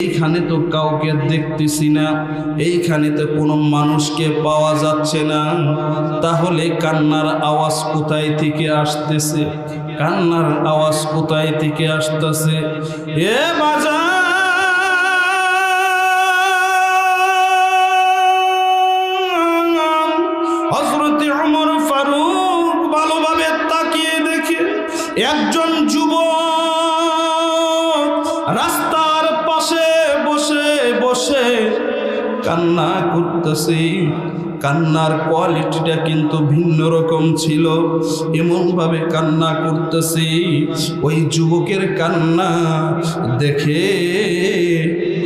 এইখানে তো কাউকে দেখতেছি না, এইখানে তো কোনো মানুষকে পাওয়া যাচ্ছে না, তাহলে কান্নার আওয়াজ কোথায় থেকে আসতেছে? কান্নার আওয়াজ কোথায় থেকে আসতেছে? এ বাজার হযরত ওমর ফারুক ভালোভাবে তাকিয়ে দেখে একজন যুবক রাস্তার পাশে বসে বসে কান্না করতেছে। কান্নার কোয়ালিটিটা কিন্তু ভিন্ন রকম ছিল, এমনভাবে কান্না করতেছে। ওই যুবকের কান্না দেখে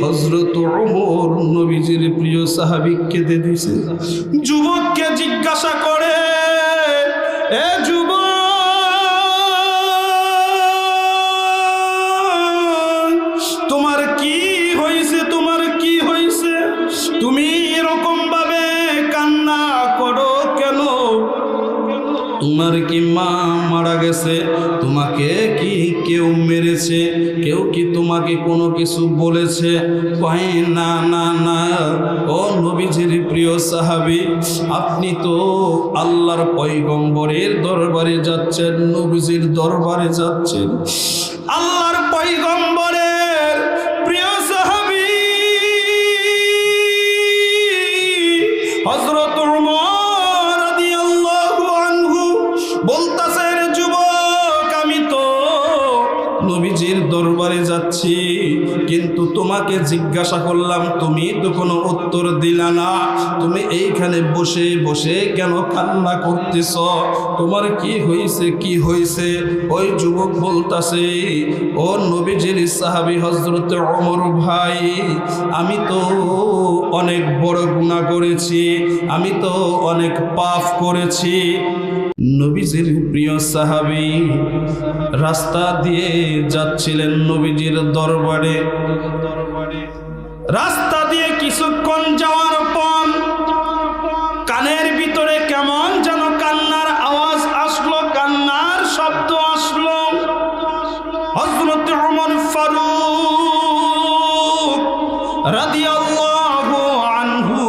হযরত ওমর নবীজির প্রিয় সাহাবী কেঁদে দিছে। যুবককে জিজ্ঞাসা করে, এ যুবক, তোমার কি হয়েছে? তোমার কি হয়েছে? তুমি এরকম ভাবে কান্না করো কেন? তোমার কি মা মারা গেছে? তোমাকে কি কেউ মেরেছে? কেউ কি তোমাকে কোনো কিছু বলেছে? কয় না না না, ও নবীজির প্রিয় সাহাবী, আপনি তো আল্লাহর পয়গম্বরের দরবারে যাচ্ছেন, নবীজির দরবারে যাচ্ছেন। আল্লাহর পয়গম্বরের প্রিয় সাহাবী হযরত ওমর রাদিয়াল্লাহু আনহু বলতাছে, রে যুবক, আমি তো নবীজির দরবারে যাচ্ছি, কিন্তু তোমাকে জিজ্ঞাসা করলাম, তুমি তো কোনো উত্তর দিলা না। তুমি এইখানে বসে বসে কেন কান্না করতেছ? তোমার কি হয়েছে? কি হয়েছে? ওই যুবক বলতাছে, ও নবীজির সাহাবী হযরত ওমর ভাই, আমি তো অনেক বড় গুনাহ করেছি, আমি তো অনেক পাপ করেছি। নবীজির প্রিয় সাহাবী রাস্তা দিয়ে যাচ্ছিলেন নবীজির দরবারে। রাস্তা দিয়ে কিছুক্ষণ যাওয়ার পর কানের ভিতরে কেমন যেন কান্নার আওয়াজ আসলো, কান্নার শব্দ আসলো। হযরত ওমর ফারুক রাদিয়াল্লাহু আনহু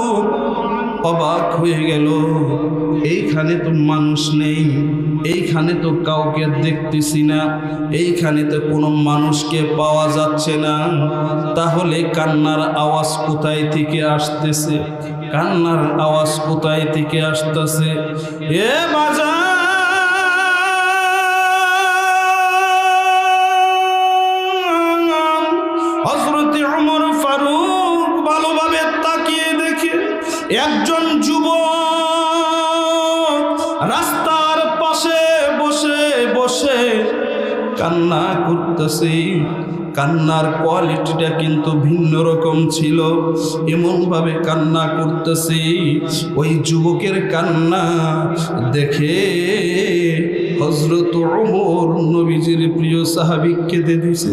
অবাক হয়ে গেল। এইখানে তো মানুষ নেই, এইখানে তো কাউকে দেখতেছি না, এইখানে তো কোনো মানুষকে পাওয়া যাচ্ছে না, তাহলে কান্নার আওয়াজ কোথায় থেকে আসতেছে? কান্নার আওয়াজ কোথায় থেকে আসতেছে? এ বাজার হযরত ওমর ফারুক ভালোভাবে তাকিয়ে দেখে একজন যুবক রাস্তার পাশে বসে বসে কান্না করতেছে। কান্নার কোয়ালিটিটা কিন্তু ভিন্ন রকম ছিল, এমনভাবে কান্না করতেছে। ওই যুবকের কান্না দেখে হযরত ওমর নবীজির প্রিয় সাহাবী কেঁদে দিছে।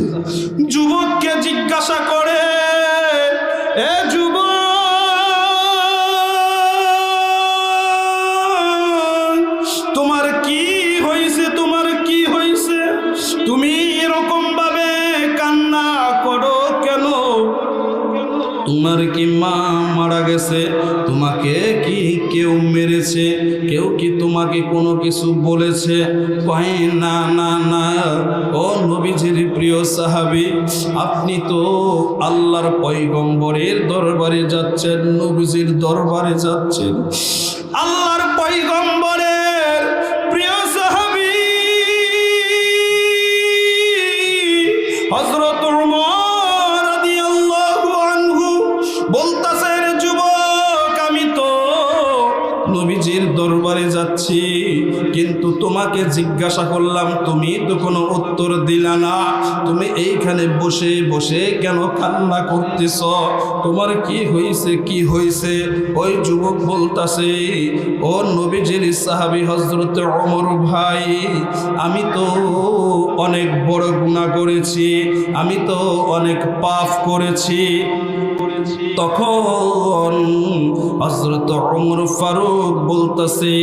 যুবককে জিজ্ঞাসা করে, এ যুবক, তোমার কি হয়েছে? তোমার কি হয়েছে? তুমি এরকম ভাবে কান্না করো কেন? তোমার কি মা মারা গেছে? তোমাকে কি কেউ মেরেছে? কেউ কি তোমাকে কোনো কিছু বলেছে? কয় না না না, ও নবীজির প্রিয় সাহাবী, আপনি তো আল্লাহর পয়গম্বরের দরবারে যাচ্ছেন, নবীজির দরবারে যাচ্ছেন। আল্লাহর পয়গম্বরের প্রিয় সাহাবী হযরত ওমর রাদিয়াল্লাহু আনহু বলতাছে, রে যুবক, আমি তো নবীজির দরবারে যাচ্ছি, কিন্তু তোমাকে জিজ্ঞাসা করলাম, তুমি তো কোনো উত্তর দিলা না। তুমি এইখানে বসে বসে কেন কান্না করতেছ? তোমার কি হয়েছে? কি হয়েছে? ওই যুবক বলতাছে, ও নবীজির সাহাবী হযরত ওমর ভাই, আমি তো অনেক বড় গুনাহ করেছি, আমি তো অনেক পাপ করেছি। তখন হযরত ওমর ফারুক বলতেছে,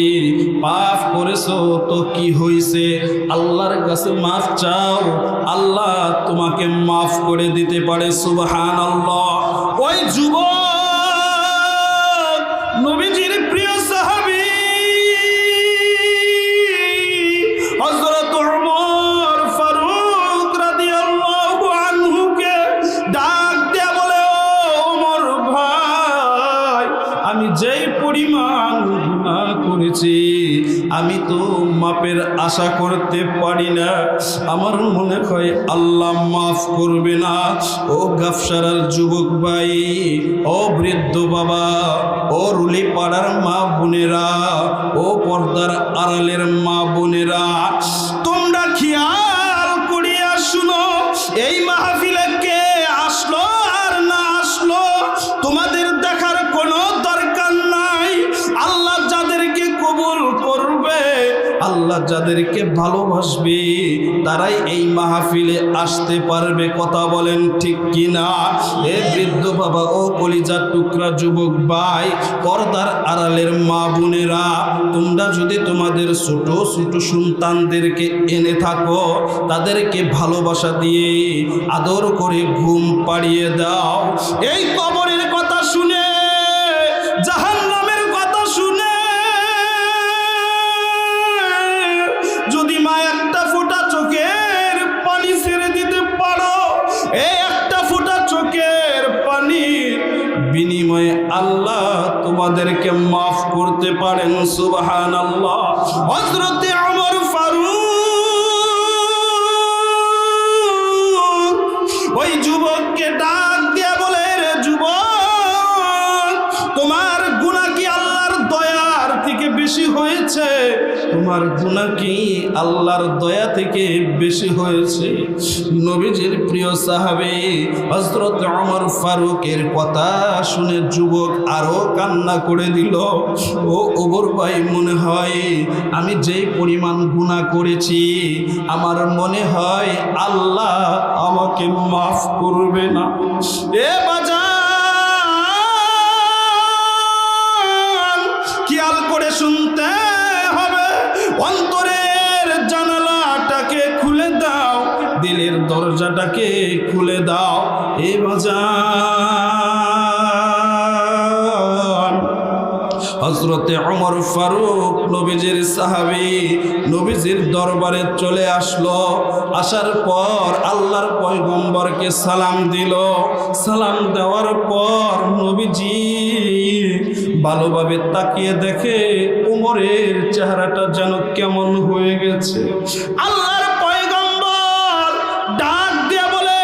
পাপ করেছো তো কি হয়েছে, আল্লাহর কাছে মাফ চাও, আল্লাহ তোমাকে মাফ করে দিতে পারে। সুবহানাল্লাহ। ওই যুবক নবীজির প্রিয় সাহাবী হযরত ওমর ফারুক রাদিয়াল্লাহু আনহুকে ডাক দেয়া বলে, ও ওমর ভাই, আমি যেই পরিমাণ গুনাহ করেছি আমি তো মাপের আশা করতে পারি না, আমার মনে হয় আল্লাহ মাফ করবে না। ও গাফসারার যুবক ভাই, ও বৃদ্ধ বাবা, ও রুলি পাড়ার মা বোনেরা, ও পর্দার আড়ালের মা বোনেরা, তোমরা খেয়াল করিয়া শুনো, এই মাহফিলে কে আসলো আর না আসলো তোমাদের দেখার কোনো দরকার নাই। আল্লাহ যাদেরকে কবুল করবে, আল্লাহ যাদেরকে ভালোবাসবে, তারাই এই মাহফিলে আসতে পারবে। কথা বলেন ঠিক কিনা? এ বৃদ্ধ বাবা, ও কলিজার টুকরা যুবক ভাই, পর্দার আড়ালের মা বোনেরা, তোমরা যদি তোমাদের ছোট ছোট সন্তানদেরকে এনে থাকো, তাদেরকে ভালোবাসা দিয়ে আদর করে ঘুম পাড়িয়ে দাও। এই কবরের কথা শুনে, জাহান্নামের কথা শুনে যদি মা একটা ফোঁটা চোখের পানি ছেড়ে দিতে পারো, এই একটা ফোঁটা চোখের পানির বিনিময়ে আল্লাহ তোমাদেরকে মাফ করতে পারেন। সুবহানাল্লাহ। হযরত ওমর ফারুক ওই যুবককে ডাক দিয়ে বলে, রে যুবক, তোমার গুনাহ কি আল্লাহর দয়ার থেকে বেশি হয়েছে? তোমার গুনাহ কি আল্লাহর দয়া থেকে বেশি হয়েছে? নবীজির প্রিয় সাহাবী হযরত ওমর ফারুকের কথা শুনে যুবক আরো কান্না করে দিল। ও ওমর ভাই, মনে হয় আমি যেই পরিমাণ গুনাহ করেছি, আমার মনে হয় আল্লাহ আমাকে মাফ করবে না। এ বাজার, খেয়াল করে শুনতে হবে, অন্তরের জানালাটাকে খুলে দাও, দিলের দরজাটাকে খুলে দাও। এ বাজার, হযরতে ওমর ফারুক নবীজির সাহাবী নবীজির দরবারে চলে আসলো। আসার পর আল্লাহর পয়গম্বরকে সালাম দিল। সালাম দেওয়ার পর নবীজি ভালোভাবে তাকিয়ে দেখে ওমরের চেহারাটা যেন কেমন হয়ে গেছে। আল্লাহর পয়গম্বর ডাক দিয়ে বলে,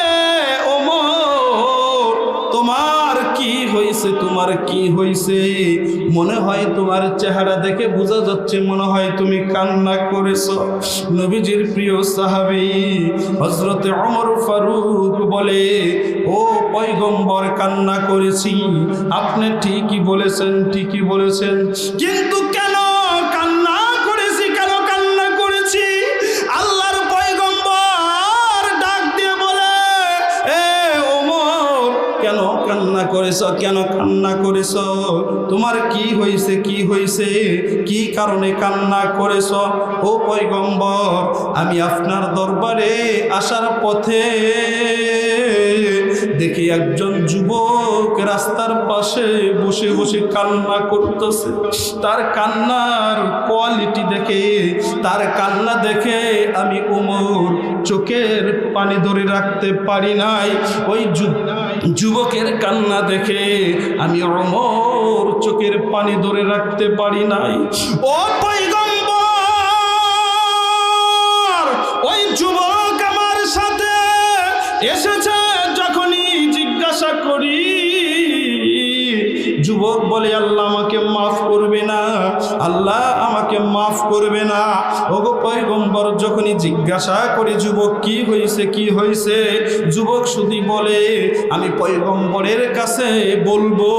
ওমর, তোমার কি হয়েছে? তোমার কি হয়েছে? মনে হয় তোমার চেহারা দেখে বোঝা যাচ্ছে, মনে হয় তুমি কান্না করেছো। নবীজির প্রিয় সাহাবী হযরতে ওমর ফারুক বলে, ও পয়গম্বর, কান্না করেছি। আপনি ঠিকই বলেছেন, ঠিকই বলেছেন, কিন্তু কেন কান্না করেছি? কেন কান্না করেছি? আল্লাহর পয়গম্বর ডাক দিয়ে বলে, এ ওমর, কেন কান্না করেছ? কেন কান্না করেছ? তোমার কি হয়েছে? কি হয়েছে? কি কারণে কান্না করেছ? ও পয়গম্বর, আমি আপনার দরবারে আসার পথে দেখি একজন যুবক রাস্তার পাশে বসে বসে কান্না করতেছে। তার কান্নার কোয়ালিটি দেখে, তার কান্না দেখে আমি ওমর চোখের পানি ধরে রাখতে পারি নাই। ওই যুবকের কান্না দেখে আমি ওমর চোখের পানি ধরে রাখতে পারি নাই। ও পয়গম্বর, ওই যুবক আমার সাথে এসেছে, যখনই জিজ্ঞাসা করি, যুবক বলে, আল্লাহ আমাকে মাফ করবে না, আল্লাহ আমাকে মাফ করবে না। ওগো পয়গম্বর যখনই জিজ্ঞাসা করে যুবক কি হয়েছে কি হয়েছে, যুবক শুধু বলে আমি পয়গম্বরের কাছে বলবো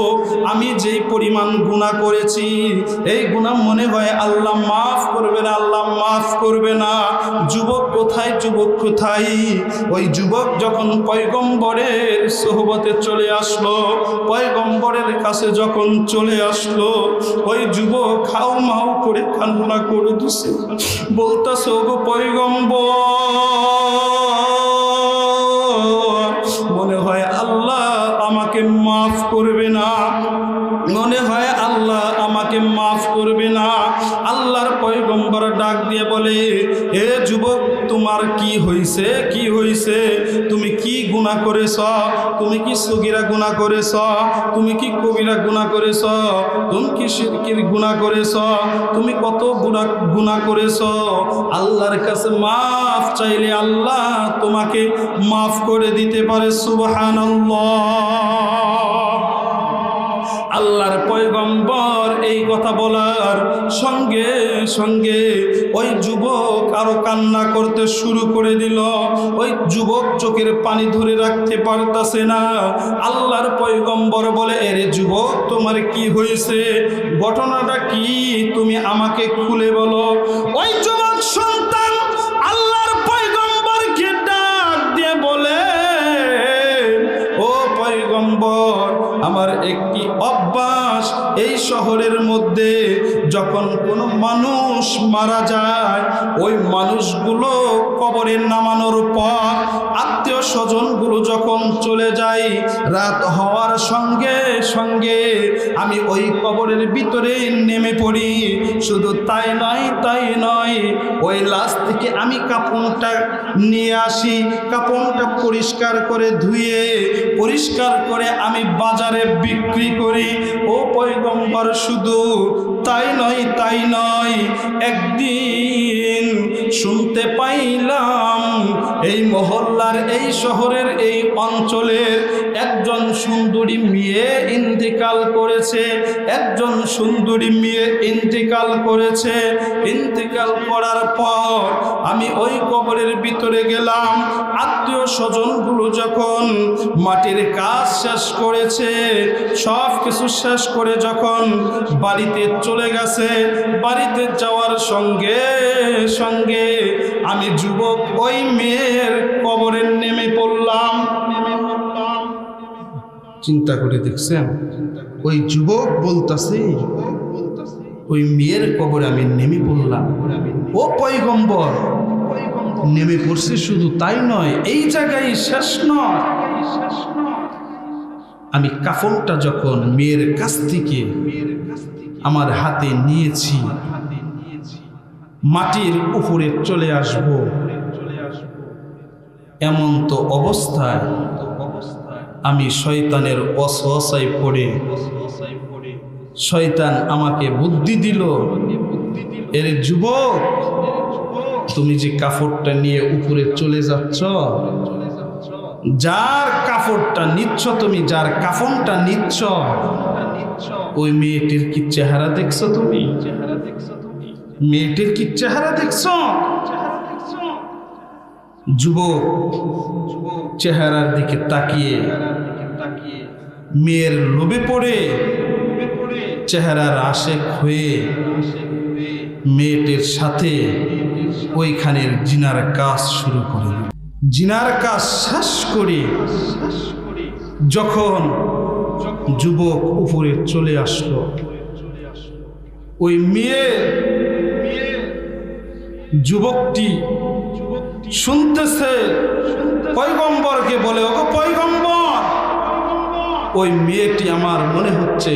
আমি যেই পরিমাণ গুনাহ করেছি এই গুনাহ মনে হয় আল্লাহ মাফ করবে না, আল্লাহ মাফ করবে না। যুবক কোথায়, যুবক কোথায়? ওই যুবক যখন পয়গম্বরের সোহবতে চলে আসলো, পয়গম্বরের কাছে যখন চলে আসলো, ওই যুবক হাউ মাউ করে কান্না করে দিছে, বলতাছে ওগো পয়গম্বর, মনে হয় আল্লাহ আমাকে মাফ করবে না, মনে হয় আল্লাহ আমাকে মাফ করবে না। আল্লাহর পয়গম্বর ডাক দিয়ে বলে, এ যুবক তোমার কি হয়েছে, কি হয়েছে? তুমি কি গুনাহ করেছ? তুমি কি সগীরা গুনাহ করেছ? তুমি কি কবিরা গুনাহ করেছ? তুমি কি শিরকির গুনাহ করেছ? তুমি কত গুনাহ করেছ? আল্লাহর কাছে মাফ চাইলে আল্লাহ তোমাকে মাফ করে দিতে পারে। সুবহানাল্লাহ। আল্লাহর পয়গম্বর এই কথা বলার সঙ্গে সঙ্গে ওই যুবক আরো কান্না করতে শুরু করে দিল। ওই যুবক চোখের পানি ধরে রাখতে পারতাছে না। আল্লাহর পয়গম্বর বলে, এরে যুবক তোমার কি হয়েছে, ঘটনাটা কি, তুমি আমাকে খুলে বলো। ওই যুবক সন্তান আল্লাহর পয়গম্বরকে ডাক দিয়ে বলে, ও পয়গম্বর, আমার একটি অভ্যাস, এই শহরের মধ্যে যখন কোনো মানুষ মারা যায়, ওই মানুষগুলো কবরে নামানোর পর আত্মীয় স্বজনগুলো যখন চলে যায়, রাত হওয়ার সঙ্গে সঙ্গে আমি ওই কবরের ভিতরে নেমে পড়ি। শুধু তাই নয়, তাই নয়, ওই লাশ থেকে আমি কাপড়টা নিয়ে আসি, কাপড়টা পরিষ্কার করে ধুয়ে পরিষ্কার করে আমি বাজারে বিক্রি করি। ও পয়গম্বর, শুধু তাই নয়, তাই নয়, একদিন শুনতে পাইলাম এই মহল্লার, এই শহরের, এই অঞ্চলের একজন সুন্দরী মেয়ে ইন্তেকাল করেছে, একজন সুন্দরী মেয়ে ইন্তেকাল করেছে। ইন্তেকাল করার পর আমি ওই কবরের ভিতরে গেলাম। আত্মীয় স্বজনগুলো যখন মাটির কাজ শেষ করেছে, সব কিছু শেষ করে যখন বাড়িতে চলে গেছে, বাড়িতে যাওয়ার সঙ্গে সঙ্গে আমি যুবক ওই মেয়ের কবরে নেমে পড়লাম। চিন্তা করে দেখছেন, ওই যুবক বলতাছে ওই মেয়ের কবরে আমি নেমে পড়লাম। ও পয়গম্বর, নেমে পড়ছে, শুধু তাই নয়, এই জায়গায় শেষ নয়, আমি কাফনটা যখন মেয়ের কাছ থেকে আমার হাতে নিয়েছি, মাটির উপরে চলে আসব, এমন তো অবস্থায় আমি শয়তানের ওয়াসওয়াসায় পড়ে, শয়তান আমাকে বুদ্ধি দিল, এর যুবক তুমি যে কাপড়টা নিয়ে উপরে চলে যাচ্ছ, যার কাপড়টা নিচ্ছ তুমি, যার কাফনটা নিচ্ছ, ওই মেয়েটির কি চেহারা দেখছো তুমি? মেয়েটির কি চেহারা দেখছো? যুবক চেহারার দিকে তাকিয়ে মেয়ের লোভে পড়ে চেহারার আশেক হয়ে মেয়েটির সাথে ওইখানের জিনার কাজ শুরু করে। জিনার কাজ শেষ করে যখন যুবক উপরে চলে আসলো, ওই মেয়ে যুবকটি শুনতেছে, পয়গম্বরকে বলে, ওগো পয়গম্বর, ওই মেয়েটি আমার মনে হচ্ছে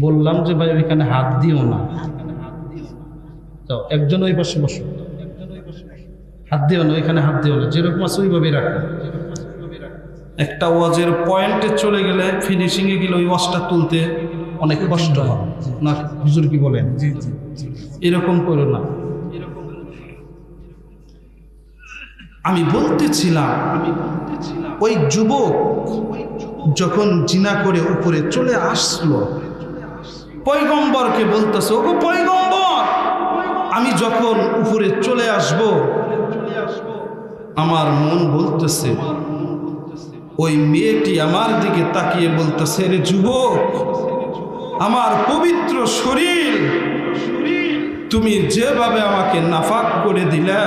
বললাম যে ভাই ওইখানে হাত দিও না, একজন ওই পাশে বসো, হাত দিও না, ওইখানে হাত দিও না, যেরকম আছে ওইভাবে রাখো। একটা ওয়াজের পয়েন্টে চলে গেলে, ফিনিশিংয়ে গেলে ওই ওয়াজটা তুলতে অনেক কষ্ট হয় না, হুজুর কি বলেন? এরকম করো না। আমি বলতেছিলাম, ওই যুবক যখন জিনা করে উপরে চলে আসলো, পয়গম্বরকে বলতেছে, ওগো পয়গম্বর, আমি যখন উপরে চলে আসব, আমার মন বলতেছে, ওই মেয়েটি আমার দিকে তাকিয়ে বলতেছে, রে যুবক, আমার পবিত্র শরীর তুমি যেভাবে আমাকে নাফাক করে দিলা,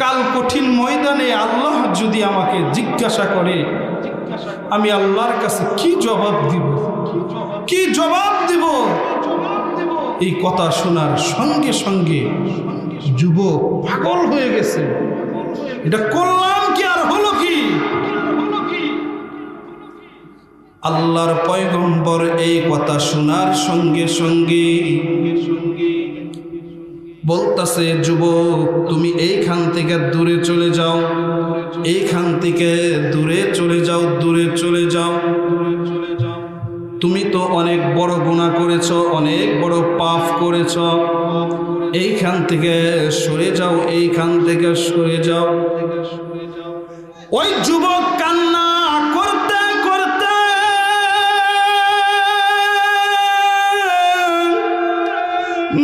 কাল কঠিন ময়দানে আল্লাহ যদি আমাকে জিজ্ঞাসা করে, আমি আল্লাহর কাছে কি জবাব দিব, কি জবাব দিব? এই কথা শোনার সঙ্গে সঙ্গে যুবক পাগল হয়ে গেছে। এটা করলাম কি আর হলো কি? আল্লাহর পয়গম্বর এই কথা শোনার সঙ্গে সঙ্গে বলতাছে, যুবক, তুমি এইখান থেকে দূরে চলে যাও, এইখান থেকে দূরে চলে যাও, দূরে চলে যাও। তুমি তো অনেক বড় গুনাহ করেছ, অনেক বড় পাপ করেছ, এইখান থেকে সরে যাও, এইখান থেকে সরে যাও। ওই যুবক কান্না করতে করতে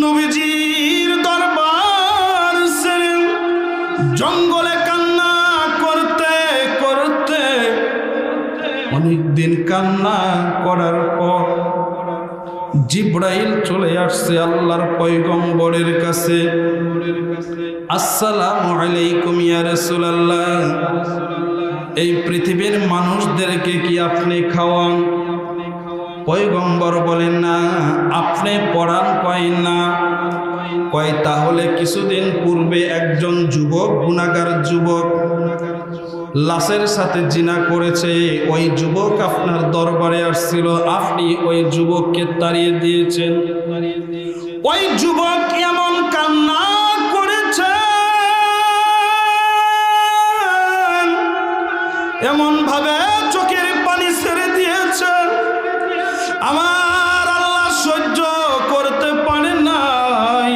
নবীজির দরবার ছেড়ে জঙ্গলে কান্না করতে করতে অনেকদিন কান্না করার পর জিবরাইল চলে আসছে আল্লাহর পয়গম্বরের কাছে। আসসালামু আলাইকুম ইয়া রাসূলুল্লাহ, এই পৃথিবীর মানুষদেরকে কি আপনি খাওয়ান? পয়গম্বর বলেন, না, আপনি পড়ান। কয় না। কয় তাহলে কিছুদিন পূর্বে একজন যুবক, গুনাহগার যুবক, লাশের সাথে জিনা করেছে, ওই যুবক আপনার দরবারে আসছিল, আপনি ওই যুবককে তাড়িয়ে দিয়েছেন। ওই যুবক এমন কান্না করেছে, এমন ভাবে চোখের পানি ছেড়ে দিয়েছে, আমার আল্লাহ সহ্য করতে পারে নাই।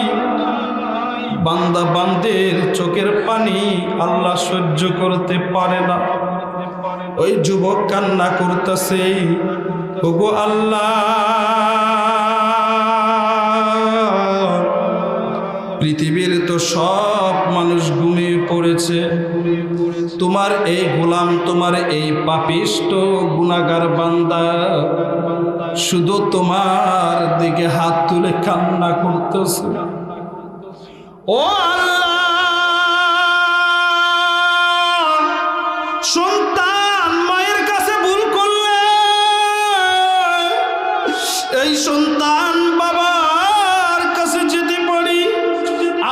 বান্দা বান্দের চোখের পানি আল্লাহ সহ্য করতে পারে না। ওই যুবক কান্না করতেছে, ওগো আল্লাহ, পৃথিবীর তো সব মানুষ ঘুমিয়ে পড়েছে, তোমার এই গোলাম, তোমার এই পাপিষ্ট গুনাহগার বান্দা শুধু তোমার দিকে হাত তুলে কান্না করতেছে। ও আল্লাহ, সন্তান মায়ের কাছে ভুল করলে এই সন্তান বাবার কাছে যেতে পারি,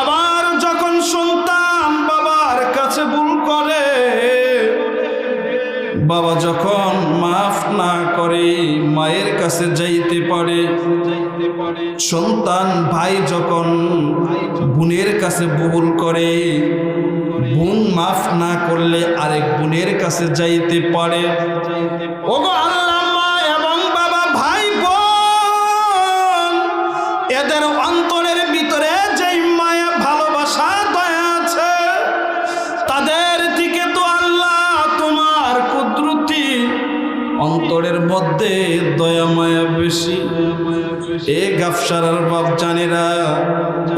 আবার যখন সন্তান বাবার কাছে ভুল করে, বাবা যখন মাফ না করে মায়ের কাছে যাইতে পারে, সন্তান ভাই যখন বোনের কাছে ভুল করে, বোন মাফ না করলে আরেক বোনের কাছে যাইতে পারে। ওগো আল্লাহ, মা এবং বাবা, ভাই বোন, এদের অন্তরের ভিতরে যেই মায়া, ভালোবাসা, দয়া আছে, তাদের থেকে তো আল্লাহ তোমার কুদরতি অন্তরের মধ্যে দয়া মায়া বেশি। এ গাফসারার বাপ জানেরা,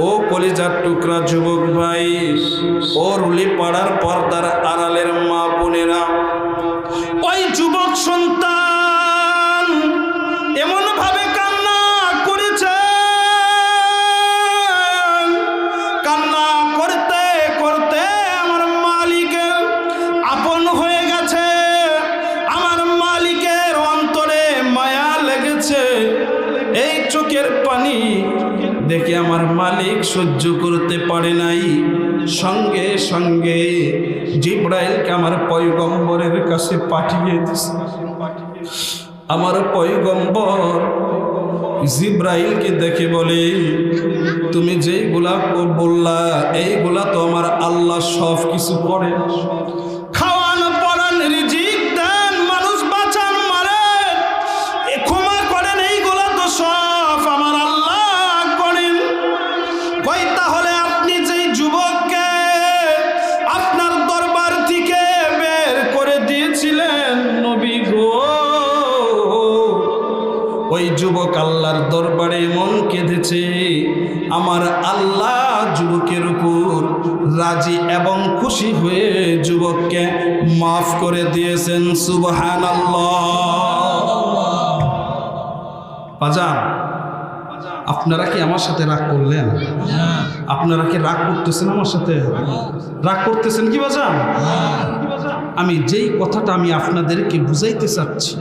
ও কলিজার টুকরা যুবক ভাই, ও রুলি পাড়ার পর্দার আড়ালের মা বোনেরা, ওই যুবক সন্তান এমন ভাবে কান্না করেছে, কান্না করতে করতে আমার মালিকের আপন হয়ে গেছে, আমার মালিকের অন্তরে মায়া লেগেছে। এই চোখের পানি দেখে আমার মালিক সহ্য করতে পারে নাই, সঙ্গে সঙ্গে জিবরাইলকে আমার পয়গম্বরের কাছে পাঠিয়ে দিয়েছে। আমার পয়গম্বর জিবরাইলকে দেখে বলে, তুমি যেইগুলা বললা এইগুলা তো আমার আল্লাহ সব কিছু করে, খাওয়ান, পড়ান, রিজিক দেন, মানুষ বাঁচান, মারেন, ক্ষমা করেন, এইগুলা তো সব আমার আল্লাহ করেন। কই তাহলে আপনি যেই যুবককে আপনার দরবার থেকে বের করে দিয়েছিলেন নবী গো, ওই যুবক যুবক আল্লাহর দরবারে মন কেঁদেছে, আমার আল্লাহ যুবকের উপর রাজি এবং খুশি হয়ে যুবককে মাফ করে দিয়েছেন। সুবহানাল্লাহ। বাজান, আপনারা কি আমার সাথে রাগ করলেন? আপনারা কি রাগ করতেছেন আমার সাথে? রাগ করতেছেন কি বাজান? আমি যেই কথাটা আমি আপনাদেরকে বুঝাইতে চাচ্ছি,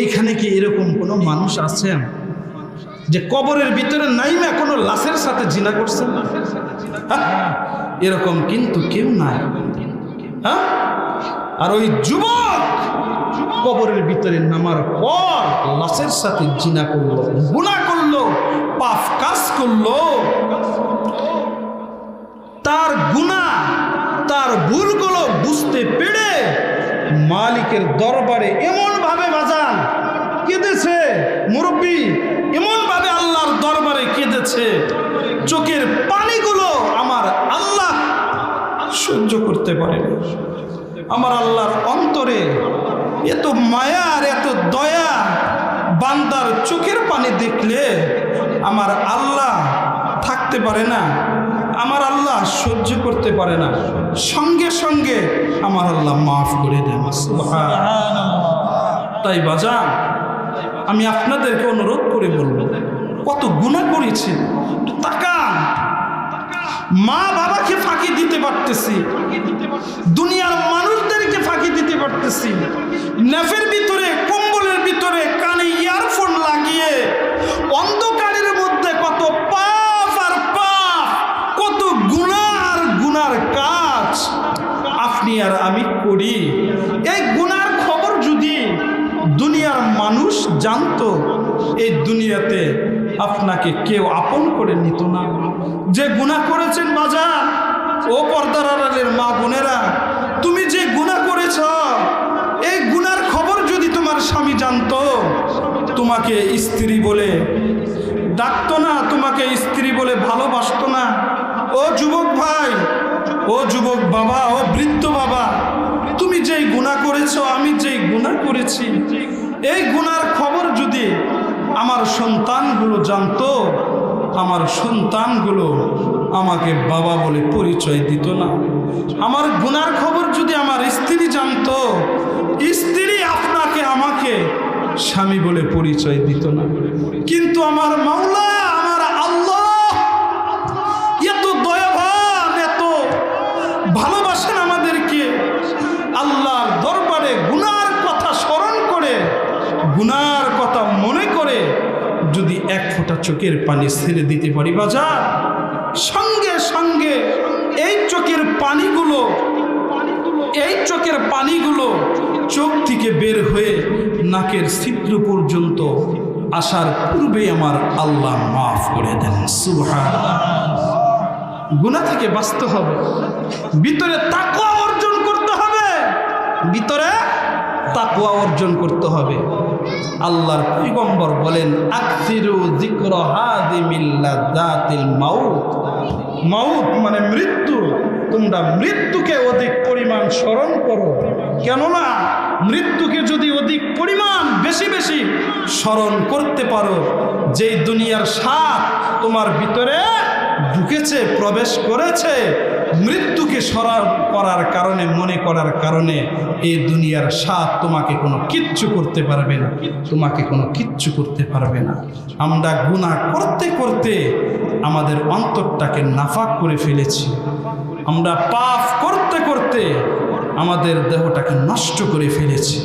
এইখানে কি এরকম কোনো মানুষ আছেন যে কবরের ভিতরে নাইমা কোনো লাশের সাথে জিনা করছেন? এরকম কিন্তু কেউ নাই। হ্যাঁ, আর ওই যুবক কবরের ভিতরে নামার পর লাশের সাথে জিনা করলো, গুনাহ করলো, পাপ কাজ করলো। তার গুনাহ, তার ভুলগুলো বুঝতে পেরে মালিকের দরবারে এমন ভাবে বাজান কেঁদেছে, মুরব্বী এমন ভাবে আল্লাহর দরবারে কেঁদেছে, চোখের পানিগুলো আমার আল্লাহ সহ্য করতে পারে। আমার আল্লাহর অন্তরে এত মায়া আর এত দয়া, বান্দার চোখের পানি দেখলে আমার আল্লাহ থাকতে পারে না, আমার আল্লাহ সহ্য করতে পারে না, সঙ্গে সঙ্গে আমার আল্লাহ মাফ করে দেন। সুবহানাল্লাহ। তাই বাজান, আমি আপনাদেরকে অনুরোধ করে বলবো, কত গুনাহ করেছি, তাকান। মা বাবাকে ফাঁকি দিতে পারতেছি, দুনিয়ার মানুষদেরকে ফাঁকি দিতে পারতেছি, নেফের ভিতরে, কম্বলের ভিতরে কানে ইয়ারফোন লাগিয়ে অন্ধকারের মধ্যে কত পাপ আর পাপ, কত গুনাহ আর গুনার কাজ আপনি আর আমি করি। এই গুনার খবর যদি দুনিয়ার মানুষ জানতো, এই দুনিয়াতে আপনাকে কেউ আপন করে নিত না। যে গুনাহ করেছেন বাজার, ও পর্দার আড়ালের মা বোনেরা, তুমি যে গুনাহ করেছ, এই গুনার খবর যদি তোমার স্বামী জানতো, তোমাকে স্ত্রী বলে ডাকতো না, তোমাকে স্ত্রী বলে ভালোবাসতো না। ও যুবক ভাই, ও যুবক বাবা, ও বৃদ্ধ বাবা, তুমি যেই গুনাহ করেছ, আমি যেই গুনাহ করেছি, এই গুনার খবর যদি আমার সন্তানগুলো জানতো, আমার সন্তানগুলো আমাকে বাবা বলে পরিচয় দিত না। আমার গুনার খবর যদি আমার স্ত্রী জানতো, স্ত্রী আপনাকে আমাকে স্বামী বলে পরিচয় দিত না। কিন্তু আমার মাওলা, আমার আল্লাহ এত দয়াবান, এত ভালোবাসেন আমাদেরকে। আল্লাহর দরবারে গুনার কথা স্মরণ করে, গুনার কথা মনে করে যদি এক ফোঁটা চোখের পানি ছেড়ে দিতে পারি বাজার, সঙ্গে সঙ্গে এই চোখের পানিগুলো চোখ থেকে বের হয়ে নাকের ছিদ্র পর্যন্ত আসার পূর্বে আমার আল্লাহ মাফ করে দেন। সুবহানাল্লাহ। গুনাহ থেকে বাঁচতে হবে, ভিতরে তাকওয়া অর্জন করতে হবে, ভিতরে তাকওয়া অর্জন করতে হবে। আল্লাহর পয়গম্বর বলেন, আকসিরু যিকরা হাদিমিল লাযাতিল মাউত। মাউত মানে মৃত্যু, তোমরা মৃত্যুকে অধিক পরিমাণ স্মরণ করো। কেননা মৃত্যুকে যদি অধিক পরিমাণ বেশি বেশি স্মরণ করতে পারো, যেই দুনিয়ার স্বাদ তোমার ভিতরে ঢুকেছে, প্রবেশ করেছে, মৃত্যুকে স্মরণ করার কারণে, মনে করার কারণে এই দুনিয়ার স্বাদ তোমাকে কোনো কিচ্ছু করতে পারবে না, তোমাকে কোনো কিচ্ছু করতে পারবে না। আমরা গুনাহ করতে করতে আমাদের অন্তরটাকে নাফাক করে ফেলেছি, আমরা পাপ করতে করতে আমাদের দেহটাকে নষ্ট করে ফেলেছি।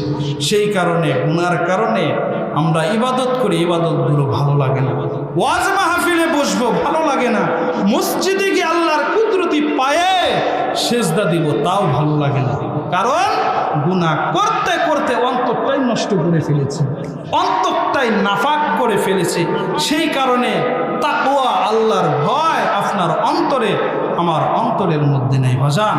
সেই কারণে, গুনার কারণে আমরা ইবাদত করি, ইবাদতগুলো ভালো লাগে না। ওয়াজ মাহফিলে বসবো, ভালো লাগে না। মসজিদে গিয়ে আল্লাহর কুদরতি পায়ে সেজদা দিব, তাও ভালো লাগে না। কারণ গুনাহ করতে করতে অন্তরটাই নষ্ট করে ফেলেছি, অন্তরটাই নাফাক করে ফেলেছি। সেই কারণে তাকওয়া, আল্লাহর ভয় আপনার অন্তরে, আমার অন্তরের মধ্যে নেই। বাজান,